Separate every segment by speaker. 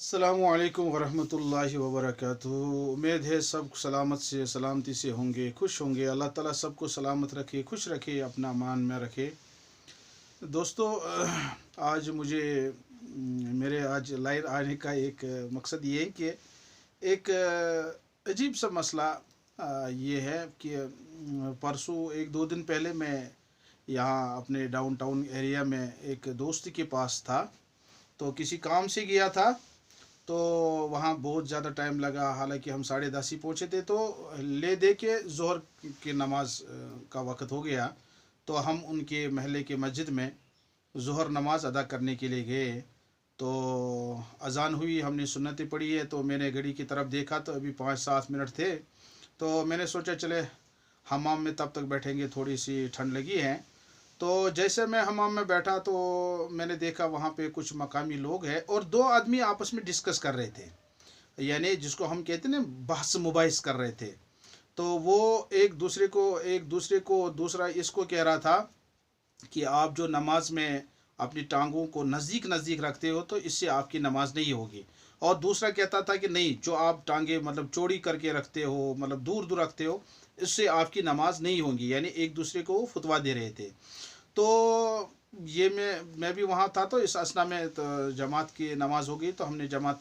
Speaker 1: अस्सलामुअलैकुम वरहमतुल्लाहि वबरकातुहू। उम्मीद है सब सलामत से सलामती से होंगे, खुश होंगे। अल्लाह ताला सबको सलामत रखे, खुश रखे, अपना मान में रखे। दोस्तों, आज मुझे मेरे आज लाइव आने का एक मकसद ये है कि एक अजीब सा मसला ये है कि परसों एक दो दिन पहले मैं यहाँ अपने डाउनटाउन एरिया में एक दोस्त के पास था, तो किसी काम से गया था। तो वहाँ बहुत ज़्यादा टाइम लगा, हालांकि हम 10:30 ही पहुँचे थे। तो ले दे के ज़ोहर की नमाज का वक़्त हो गया, तो हम उनके महल्ले के मस्जिद में ज़ोहर नमाज अदा करने के लिए गए। तो अज़ान हुई, हमने सुन्नतें पढ़ी है। तो मैंने घड़ी की तरफ देखा तो अभी 5-7 मिनट थे। तो मैंने सोचा चले हमाम में तब तक बैठेंगे, थोड़ी सी ठंड लगी है। तो जैसे मैं हमाम में बैठा तो मैंने देखा वहाँ पे कुछ मकामी लोग हैं और दो आदमी आपस में डिस्कस कर रहे थे, यानी जिसको हम कहते हैं ना, बहस मुबाहिस कर रहे थे। तो वो एक दूसरे को दूसरा इसको कह रहा था कि आप जो नमाज में अपनी टांगों को नज़दीक नज़दीक रखते हो तो इससे आपकी नमाज नहीं होगी। और दूसरा कहता था कि नहीं, जो आप टांगे मतलब चौड़ी करके रखते हो, मतलब दूर दूर रखते हो, इससे आपकी नमाज नहीं होगी। यानी एक दूसरे को वो फतवा दे रहे थे। तो ये मैं भी वहाँ था। तो इस असना में तो जमात की नमाज हो गई, तो हमने जमात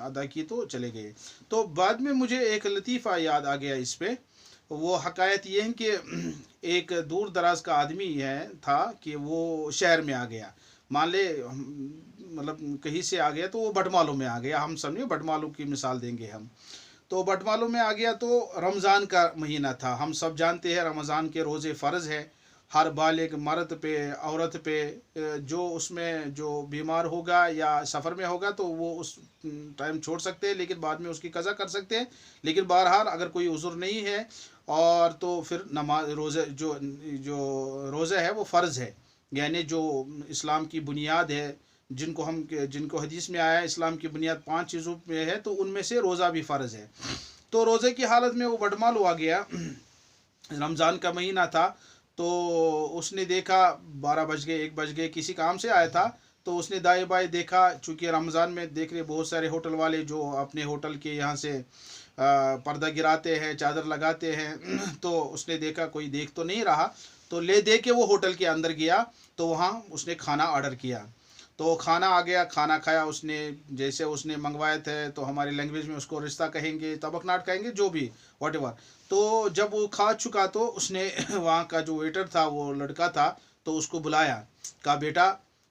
Speaker 1: अदा की तो चले गए। तो बाद में मुझे एक लतीफ़ा याद आ गया इस पे। वो हकायत ये है कि एक दूर दराज का आदमी है था कि वो शहर में आ गया। मान ले मतलब कहीं से आ गया, तो वो भटमालों में आ गया। हम समझे भटमालों की मिसाल देंगे हम। तो भटमालों में आ गया तो रमज़ान का महीना था। हम सब जानते हैं रमज़ान के रोज़े फ़र्ज़ है हर बालिग मर्द पे, औरत पे। जो उसमें जो बीमार होगा या सफ़र में होगा तो वो उस टाइम छोड़ सकते हैं, लेकिन बाद में उसकी कज़ा कर सकते हैं। लेकिन बहरहाल अगर कोई उज़्र नहीं है और तो फिर नमाज रोज़े जो जो रोज़ा है वो फ़र्ज़ है। यानी जो इस्लाम की बुनियाद है, जिनको हदीस में आया है इस्लाम की बुनियाद 5 चीज़ों में है, तो उनमें से रोज़ा भी फ़र्ज़ है। तो रोज़े की हालत में वो बटमाल हुआ गया। रमज़ान का महीना था। तो उसने देखा 12 बज गए, 1 बज गए, किसी काम से आया था। तो उसने दाएं बाएं देखा, चूँकि रमज़ान में देख रहे बहुत सारे होटल वाले जो अपने होटल के यहाँ से पर्दा गिराते हैं, चादर लगाते हैं। तो उसने देखा कोई देख तो नहीं रहा, तो ले दे के वो होटल के अंदर गया। तो वहाँ उसने खाना ऑर्डर किया। तो खाना आ गया, खाना खाया उसने, जैसे उसने मंगवाए थे। तो हमारी लैंग्वेज में उसको रिश्ता कहेंगे, तबकनाट कहेंगे, जो भी वट एवर। तो जब वो खा चुका तो उसने वहाँ का जो वेटर था, वो लड़का था, तो उसको बुलाया। कहा बेटा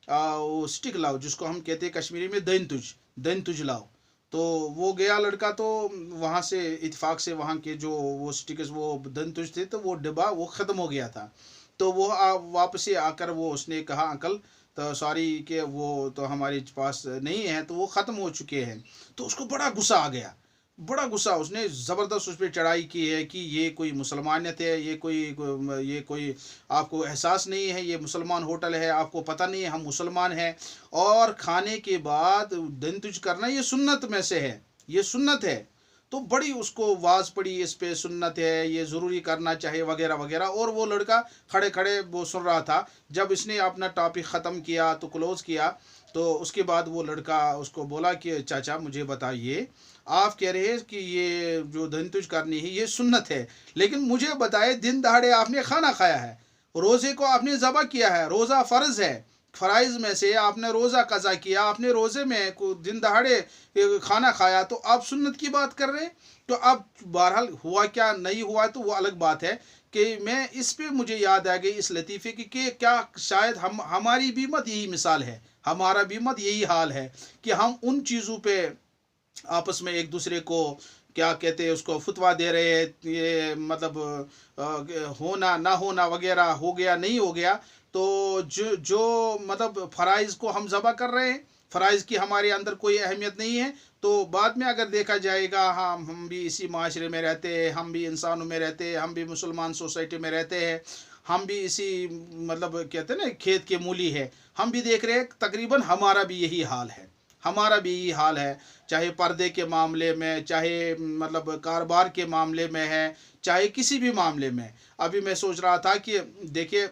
Speaker 1: वो स्टिक लाओ, जिसको हम कहते हैं कश्मीरी में दन तुज लाओ। तो वो गया लड़का, तो वहाँ से इत्तेफाक से वहाँ के जो वो स्टिकर्स वो दन तुज थे, तो वो डिब्बा वो ख़त्म हो गया था। तो वो वापस से आकर वो उसने कहा अंकल तो सॉरी कि वो तो हमारे पास नहीं है, तो वो ख़त्म हो चुके हैं। तो उसको बड़ा गुस्सा आ गया, बड़ा गुस्सा। उसने ज़बरदस्त उस पर चढ़ाई की है कि ये कोई मुसलमानियत है, ये कोई आपको एहसास नहीं है, ये मुसलमान होटल है, आपको पता नहीं है हम मुसलमान हैं। और खाने के बाद दिन तुझ करना ये सुन्नत में से है, ये सुन्नत है। तो बड़ी उसको वाज पड़ी, इस पे सुन्नत है, ये ज़रूरी करना चाहिए वगैरह वगैरह। और वो लड़का खड़े खड़े वो सुन रहा था। जब इसने अपना टॉपिक ख़त्म किया तो क्लोज़ किया, तो उसके बाद वो लड़का उसको बोला कि चाचा मुझे बताइए, आप कह रहे हैं कि ये जो दिन तुझ करनी है ये सुन्नत है, लेकिन मुझे बताए दिन दहाड़े आपने खाना खाया है, रोज़े को आपने ज़बह किया है, रोज़ा फ़र्ज़ है, फ़राइज़ में से आपने रोज़ा कज़ा किया, आपने रोज़े में दिन दहाड़े खाना खाया, तो आप सुन्नत की बात कर रहे हैं। तो अब बहरहाल हुआ क्या नहीं हुआ तो वो अलग बात है। कि मैं इस पे मुझे याद आ गई इस लतीफ़े की कि क्या शायद हमारी भी मत यही मिसाल है, हमारा भी मत यही हाल है कि हम उन चीज़ों पे आपस में एक दूसरे को क्या कहते हैं उसको फतवा दे रहे हैं। ये मतलब होना ना होना वगैरह, हो गया नहीं हो गया। तो जो जो मतलब फ़राइज़ को हम ज़बह कर रहे हैं, फ़राइज़ की हमारे अंदर कोई अहमियत नहीं है। तो बाद में अगर देखा जाएगा, हाँ हम भी इसी माशरे में रहते हैं, हम भी इंसानों में रहते हैं, हम भी मुसलमान सोसाइटी में रहते हैं, हम भी इसी मतलब कहते हैं ना खेत के मूली है, हम भी देख रहे हैं तकरीबन हमारा भी यही हाल है, हमारा भी यही हाल है। चाहे पर्दे के मामले में, चाहे मतलब कारोबार के मामले में है, चाहे किसी भी मामले में। अभी मैं सोच रहा था कि देखिए,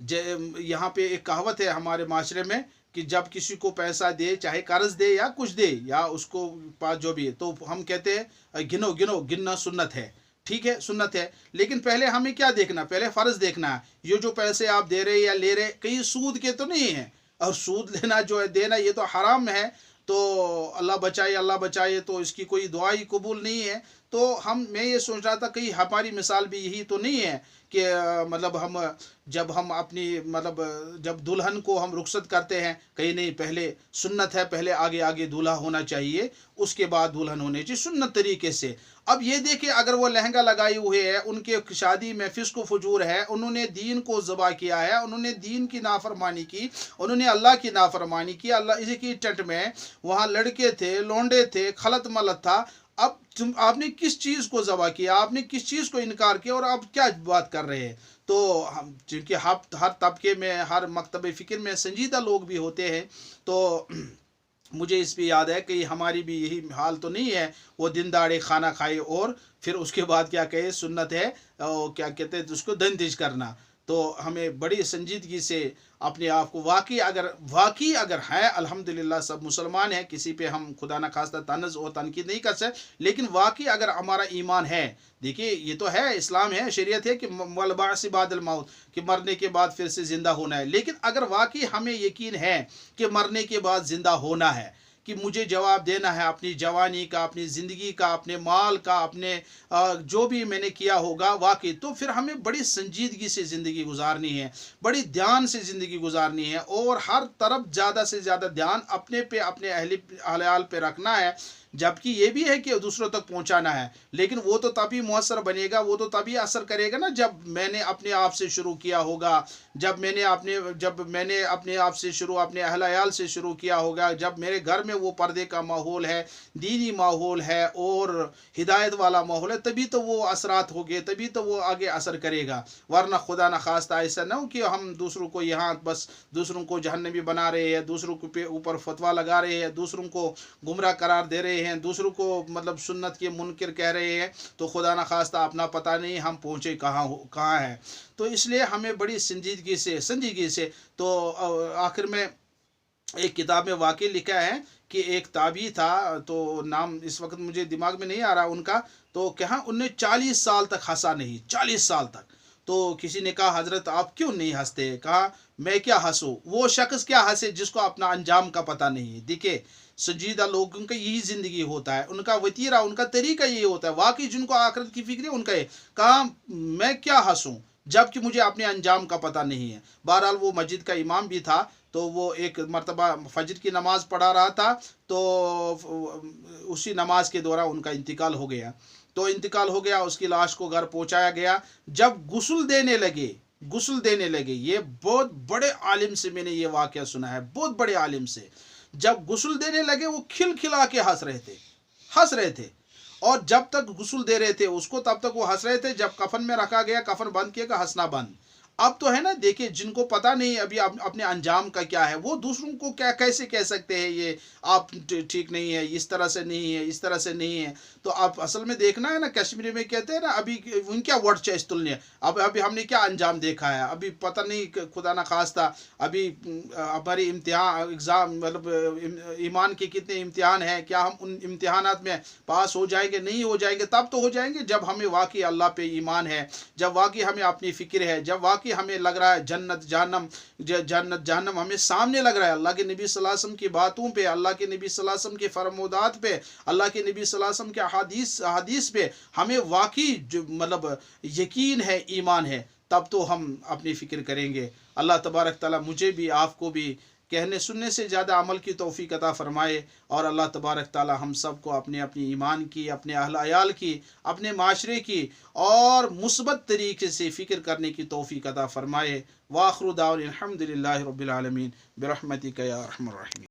Speaker 1: यहाँ पे एक कहावत है हमारे माशरे में कि जब किसी को पैसा दे, चाहे कर्ज दे या कुछ दे या उसको पास जो भी है, तो हम कहते हैं गिनो गिनो, गिनना सुन्नत है, ठीक है, सुन्नत है। लेकिन पहले हमें क्या देखना, पहले फ़र्ज़ देखना है। ये जो पैसे आप दे रहे या ले रहे कहीं सूद के तो नहीं है, और सूद लेना जो है देना ये तो हराम है। तो अल्लाह बचाए, तो इसकी कोई दुआ ही कबूल नहीं है। तो मैं ये सोच रहा था कहीं हमारी मिसाल भी यही तो नहीं है कि मतलब हम अपनी मतलब जब दुल्हन को हम रुखसत करते हैं, कहीं नहीं, पहले सुन्नत है, पहले आगे आगे दूल्हा होना चाहिए, उसके बाद दुल्हन होनी चाहिए सुन्नत तरीके से। अब ये देखिए, अगर वो लहंगा लगाए हुए है, उनके शादी में फिस्क फजूर है, उन्होंने दीन को ज़बा किया है, उन्होंने दीन की नाफरमानी की, उन्होंने अल्लाह की नाफरमानी की, अल्लाह इसी की टेंट में वहाँ लड़के थे, लोंडे थे, खलत मलत था। अब आपने किस चीज़ को ज़बा किया, आपने किस चीज़ को इनकार किया, और आप क्या बात कर रहे हैं। तो हम चूँकि हर तबके में, हर मकतब फ़िक्र में संजीदा लोग भी होते हैं, तो मुझे इस पे याद है कि हमारी भी यही हाल तो नहीं है, वो दिन दाड़े खाना खाए और फिर उसके बाद क्या कहे सुन्नत है, क्या कहते हैं उसको दंदिश करना। तो हमें बड़ी संजीदगी से अपने आप को वाकई अगर है, अल्हम्दुलिल्लाह सब मुसलमान हैं, किसी पे हम खुदा न खास्ता तनज़ और तनकीद नहीं कर सकते, लेकिन वाकई अगर हमारा ईमान है, देखिए ये तो है, इस्लाम है, शरीयत है कि वल बाअस बादल मौत, कि मरने के बाद फिर से ज़िंदा होना है। लेकिन अगर वाकई हमें यकीन है कि मरने के बाद ज़िंदा होना है, कि मुझे जवाब देना है अपनी जवानी का, अपनी ज़िंदगी का, अपने माल का, अपने जो भी मैंने किया होगा वाकई, तो फिर हमें बड़ी संजीदगी से ज़िंदगी गुजारनी है, बड़ी ध्यान से ज़िंदगी गुजारनी है, और हर तरफ ज़्यादा से ज़्यादा ध्यान अपने पे, अपने अहल पे रखना है। जबकि ये भी है कि दूसरों तक पहुंचाना है, लेकिन वो तो तभी मुअस्सर बनेगा, वो तो तभी असर करेगा ना जब मैंने अपने आप से शुरू किया होगा, जब मैंने अपने आप से शुरू, अपने अहल अयाल से शुरू किया होगा, जब मेरे घर में वो पर्दे का माहौल है, दीनी माहौल है और हिदायत वाला माहौल है, तभी तो वो असरात होंगे, तभी तो वो आगे असर करेगा। वरना खुदा न खास्ता ऐसा ना हो कि हम दूसरों को यहाँ बस दूसरों को जहन्नमी बना रहे हैं, दूसरों के ऊपर फतवा लगा रहे हैं, दूसरों को गुमराह करार दे रहे हैं, दूसरों को मतलब सुन्नत के मुनकिर कह रहे हैं, तो खुदा न खास्ता अपना पता नहीं हम पहुँचे कहाँ है। तो इसलिए हमें बड़ी संजीदगी से तो आखिर में एक किताब में वाकई लिखा है कि एक ताबी था, तो नाम इस वक्त मुझे दिमाग में नहीं आ रहा उनका, तो कहा उनने 40 साल तक हंसा नहीं, 40 साल तक। तो किसी ने कहा हजरत आप क्यों नहीं हंसते, कहा मैं क्या हंसूं, वो शख्स क्या हंसे जिसको अपना अंजाम का पता नहीं है। देखिए संजीदा लोगों का यही ज़िंदगी होता है, उनका वतीरा, उनका तरीका यही होता है, वाकई जिनको आखिरत की फिक्र है उनका है। कहा मैं क्या हंसूं जबकि मुझे अपने अंजाम का पता नहीं है। बहरहाल वो मस्जिद का इमाम भी था, तो वो एक मरतबा फजर की नमाज़ पढ़ा रहा था, तो उसी नमाज के दौरान उनका इंतकाल हो गया। तो इंतकाल हो गया, उसकी लाश को घर पहुंचाया गया। जब गुस्ल देने लगे, ये बहुत बड़े आलिम से मैंने ये वाक़या सुना है, बहुत बड़े आलिम से, जब गुस्ल देने लगे वो खिलखिला के हंस रहे थे, और जब तक गुस्ल दे रहे थे उसको तब तक वो हंस रहे थे। जब कफन में रखा गया, कफन बंद किया, हंसना बंद। अब तो है ना, देखिए जिनको पता नहीं अभी अपने अंजाम का क्या है, वो दूसरों को क्या कैसे कह सकते हैं ये आप ठीक नहीं है, इस तरह से नहीं है, इस तरह से नहीं है। तो आप असल में देखना है ना, कश्मीरी में कहते हैं ना, अभी उनका वर्ड चेस तुलने, अभी हमने क्या अंजाम देखा है, अभी पता नहीं, खुदा ना खास्ता अभी हमारी एग्ज़ाम मतलब ईमान के कितने इम्तिहान हैं, क्या हम उन इम्तिहानात में पास हो जाएंगे, नहीं हो जाएंगे। तब तो हो जाएंगे जब हमें वाकई अल्लाह पे ईमान है, जब वाकई हमें अपनी फ़िक्र है, जब वाकई हमें लग रहा है जन्नत जहन्नम हमें सामने लग रहा है, अल्लाह के नबी सल्लल्लाहु अलैहि वसल्लम की बातों पे, अल्लाह के नबी सल्लल्लाहु अलैहि वसल्लम के फरमोदात पे, अल्लाह के नबी सल्लल्लाहु अलैहि वसल्लम के हदीस पे हमें वाकई जो मतलब यकीन है, ईमान है, तब तो हम अपनी फ़िक्र करेंगे। अल्लाह तबारक ताला मुझे भी आपको भी कहने सुनने से ज़्यादा अमल की तौफीक अता फ़रमाए, और अल्लाह तबारक ताला हम सब को अपने ईमान की, अपने अहल अयाल की, अपने माशरे की और मुस्बत तरीके से फ़िक्र करने की तौफीक अता फ़रमाए। व आखिरु दाअवाना अनिल हम्दुलिल्लाहि रब्बिल आलमीन बिरहमतिका या अरहमर राहिमीन।